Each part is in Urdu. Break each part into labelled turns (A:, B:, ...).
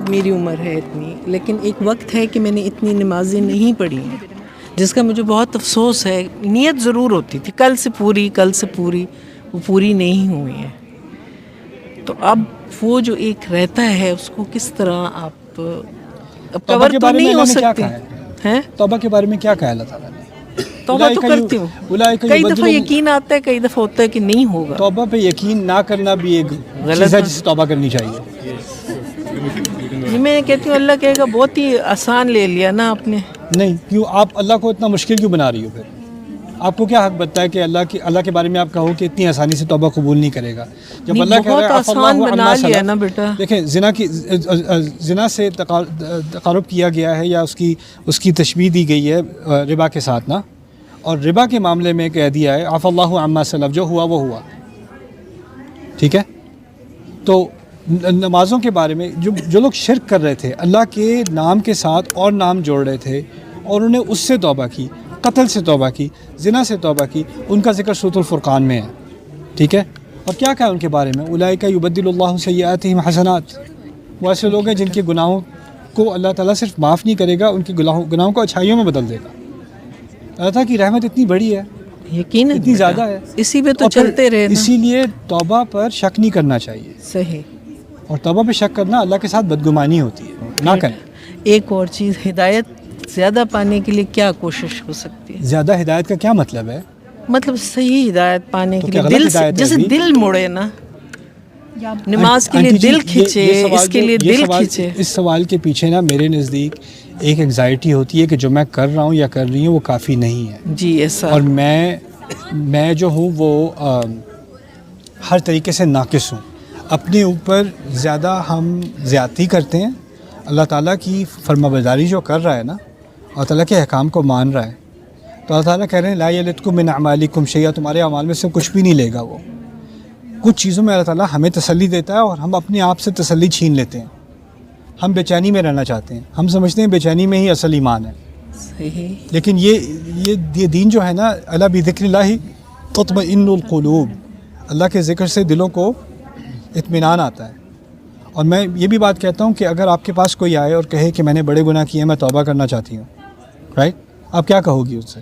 A: اب میری عمر ہے اتنی، لیکن ایک وقت ہے کہ میں نے اتنی نمازیں نہیں پڑھی ہیں، جس کا مجھے بہت افسوس ہے. نیت ضرور ہوتی تھی کل سے پوری، وہ پوری نہیں ہوئی ہیں. تو اب وہ جو ایک رہتا ہے اس کو کس طرح آپ کور تو نہیں ہو سکتے ہیں.
B: توبہ کے بارے میں کیا کہا اللہ تعالیٰ نے؟
A: توبہ تو کرتی ہوں، کئی دفعہ یقین آتا ہے، کئی دفعہ ہوتا ہے کہ نہیں ہوگا.
B: توبہ پہ یقین نہ کرنا بھی ایک چیز ہے جسے توبہ کرنی چاہیے.
A: جی میں کہتی ہوں اللہ کہے گا بہت ہی آسان لے لیا نا آپ نے.
B: نہیں، کیوں آپ اللہ کو اتنا مشکل کیوں بنا رہی ہو؟ پھر آپ کو کیا حق بنتا ہے کہ اللہ کے بارے میں آپ کہو کہ اتنی آسانی سے توبہ قبول نہیں کرے گا؟ جب اللہ کہہ رہا ہے
A: آسان بنا لیا نا بیٹا.
B: دیکھیں زنا سے تقارب کیا گیا ہے یا اس کی تشبیہ دی گئی ہے ربا کے ساتھ نا، اور ربا کے معاملے میں کہہ دیا ہے عفا اللہ عما سلف، جو ہوا وہ ہوا. ٹھیک ہے، تو نمازوں کے بارے میں جو لوگ شرک کر رہے تھے، اللہ کے نام کے ساتھ اور نام جوڑ رہے تھے اور انہیں اس سے توبہ کی، قتل سے توبہ کی، زنا سے توبہ کی، ان کا ذکر سورۃ الفرقان میں ہے. ٹھیک ہے، اور کیا کہا ان کے بارے میں؟ اولئک یبدل اللہ سیئاتہم حسنات. وہ ایسے لوگ ہیں جن کے گناہوں کو اللہ تعالیٰ صرف معاف نہیں کرے گا، ان کے گناہوں کو اچھائیوں میں بدل دے گا. اللہ تعالیٰ کی رحمت اتنی بڑی ہے،
A: یقیناً
B: اتنی زیادہ ہے،
A: اسی پہ تو چلتے رہے.
B: اسی لیے توبہ پر شک نہیں کرنا چاہیے.
A: صحیح.
B: اور توبہ پہ شک کرنا اللہ کے ساتھ بدگمانی ہوتی ہے، نہ کریں.
A: ایک اور چیز، ہدایت زیادہ پانے کے لیے کیا کوشش ہو سکتی ہے؟
B: زیادہ ہدایت کا کیا مطلب ہے؟
A: مطلب صحیح ہدایت پانے کے لیے دل سے، جیسے دل مڑے نا، نماز کے لیے دل کھینچے، اس کے لیے دل کھینچے.
B: اس سوال کے پیچھے نا میرے نزدیک ایک انگزائٹی ہوتی ہے کہ جو میں کر رہا ہوں یا کر رہی ہوں وہ کافی نہیں ہے.
A: جی ایسا.
B: اور میں جو ہوں وہ ہر طریقے سے ناقص ہوں. اپنے اوپر زیادہ ہم زیادتی کرتے ہیں. اللہ تعالیٰ کی فرمانبرداری جو کر رہا ہے نا، اللہ تعالیٰ کے احکام کو مان رہا ہے، تو اللہ تعالیٰ کہہ رہے ہیں لا یلدکم من اعمالکم شیئا، تمہارے اعمال میں سے کچھ بھی نہیں لے گا. وہ کچھ چیزوں میں اللہ تعالیٰ ہمیں تسلی دیتا ہے اور ہم اپنے آپ سے تسلی چھین لیتے ہیں. ہم بے چینی میں رہنا چاہتے ہیں، ہم سمجھتے ہیں بے چینی میں ہی اصل ایمان ہے.
A: صحیح.
B: لیکن یہ دین جو ہے نا، الا بذکر اللہ تطمئن القلوب، اللہ کے ذکر سے دلوں کو اطمینان آتا ہے. اور میں یہ بھی بات کہتا ہوں کہ اگر آپ کے پاس کوئی آئے اور کہے کہ میں نے بڑے گناہ کیے ہیں، میں توبہ کرنا چاہتی ہوں، رائٹ، آپ کیا کہو گی اس سے؟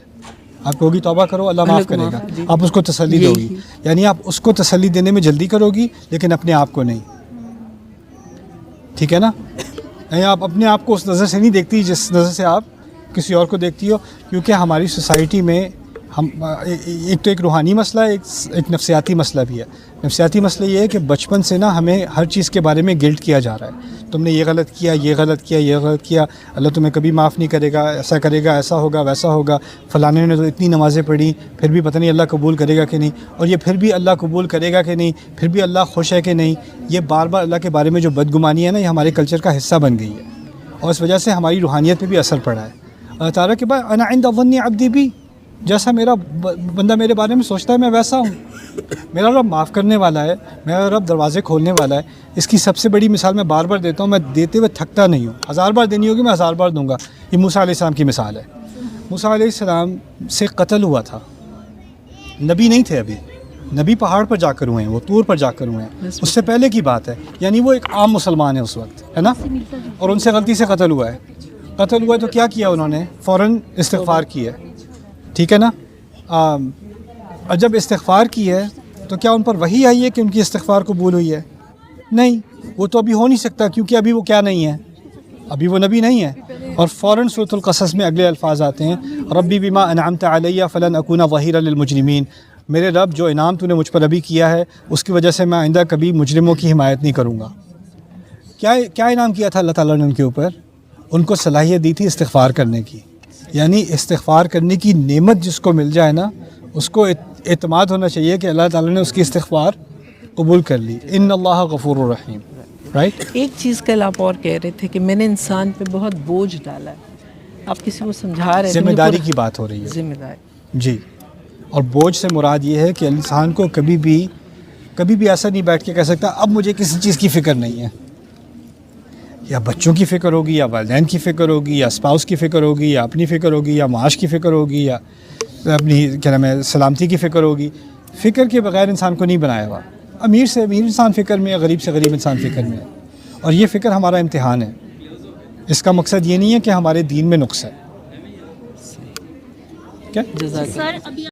B: آپ کہو گی توبہ کرو، اللہ معاف کرے گا. آپ اس کو تسلی دو گی، یعنی آپ اس کو تسلی دینے میں جلدی کرو گی لیکن اپنے آپ کو نہیں. ٹھیک ہے نا؟ یعنی آپ اپنے آپ کو اس نظر سے نہیں دیکھتی جس نظر سے آپ کسی اور کو دیکھتی ہو. کیونکہ ہماری سوسائٹی میں ایک روحانی مسئلہ ہے، ایک نفسیاتی مسئلہ بھی ہے. نفسیاتی مسئلہ یہ ہے کہ بچپن سے نا ہمیں ہر چیز کے بارے میں گلٹ کیا جا رہا ہے. تم نے یہ غلط کیا، یہ غلط کیا، یہ غلط کیا، اللہ تمہیں کبھی معاف نہیں کرے گا، ایسا کرے گا، ایسا ہوگا، ویسا ہوگا. فلانے نے تو اتنی نمازیں پڑھی، پھر بھی پتہ نہیں اللہ قبول کرے گا کہ نہیں، اور یہ پھر بھی اللہ قبول کرے گا کہ نہیں، پھر بھی اللہ خوش ہے کہ نہیں. یہ بار بار اللہ کے بارے میں جو بدگمانی ہے نا، یہ ہمارے کلچر کا حصہ بن گئی ہے اور اس وجہ سے ہماری روحانیت پہ بھی اثر پڑا ہے. اللہ تعالیٰ کے بعد انا عند ظن عبدی بھی، جیسا میرا بندہ میرے بارے میں سوچتا ہے میں ویسا ہوں. میرا رب معاف کرنے والا ہے، میرا رب دروازے کھولنے والا ہے. اس کی سب سے بڑی مثال میں بار بار دیتا ہوں، میں دیتے ہوئے تھکتا نہیں ہوں. 1000 بار دینی ہوگی میں 1000 بار دوں گا. یہ موسیٰ علیہ السلام کی مثال ہے. موسیٰ علیہ السلام سے قتل ہوا تھا، نبی نہیں تھے ابھی، نبی پہاڑ پر جا کر ہوئے ہیں، وہ طور پر جا کر ہوئے ہیں، اس سے پہلے کی بات ہے. یعنی وہ ایک عام مسلمان ہے اس وقت، ہے نا، اور ان سے غلطی سے قتل ہوا ہے. قتل ہوا ہے تو کیا کیا انہوں نے؟ فوراً استغفار کی ہے. ٹھیک ہے نا؟ اور جب استغفار کی ہے تو کیا ان پر وحی آئی ہے کہ ان کی استغفار قبول ہوئی ہے؟ نہیں، وہ تو ابھی ہو نہیں سکتا کیونکہ ابھی وہ کیا نہیں ہے، ابھی وہ نبی نہیں ہے. اور فوراً سورۃ القصص میں اگلے الفاظ آتے ہیں، ربی بما انعمت علی فلن اکون ظہیرا للمجرمین، میرے رب جو انعام تو نے مجھ پر ابھی کیا ہے اس کی وجہ سے میں آئندہ کبھی مجرموں کی حمایت نہیں کروں گا. کیا انعام کیا تھا اللہ تعالیٰ نے ان کے اوپر؟ ان کو صلاحیت دی تھی استغفار کرنے کی. یعنی استغفار کرنے کی نعمت جس کو مل جائے نا، اس کو اعتماد ہونا چاہیے کہ اللہ تعالیٰ نے اس کی استغفار قبول کر لی. ان اللہ غفور الرحیم. رائٹ.
A: ایک چیز کل آپ اور کہہ رہے تھے کہ میں نے انسان پہ بہت بوجھ ڈالا ہے. آپ کسی کو سمجھا رہے ہیں،
B: ذمہ داری کی بات ہو رہی ہے.
A: ذمہ داری
B: جی. اور بوجھ سے مراد یہ ہے کہ انسان کو کبھی بھی ایسا نہیں بیٹھ کے کہہ سکتا اب مجھے کسی چیز کی فکر نہیں ہے. یا بچوں کی فکر ہوگی، یا والدین کی فکر ہوگی، یا اسپاؤس کی فکر ہوگی، یا اپنی فکر ہوگی، یا معاش کی فکر ہوگی، یا اپنی کیا نام ہے سلامتی کی فکر ہوگی. فکر کے بغیر انسان کو نہیں بنایا ہوا. امیر سے امیر انسان فکر میں ہے، غریب سے غریب انسان فکر میں ہے. اور یہ فکر ہمارا امتحان ہے. اس کا مقصد یہ نہیں ہے کہ ہمارے دین میں نقص ہے.
A: جزاک اللہ.
C: سر ابھی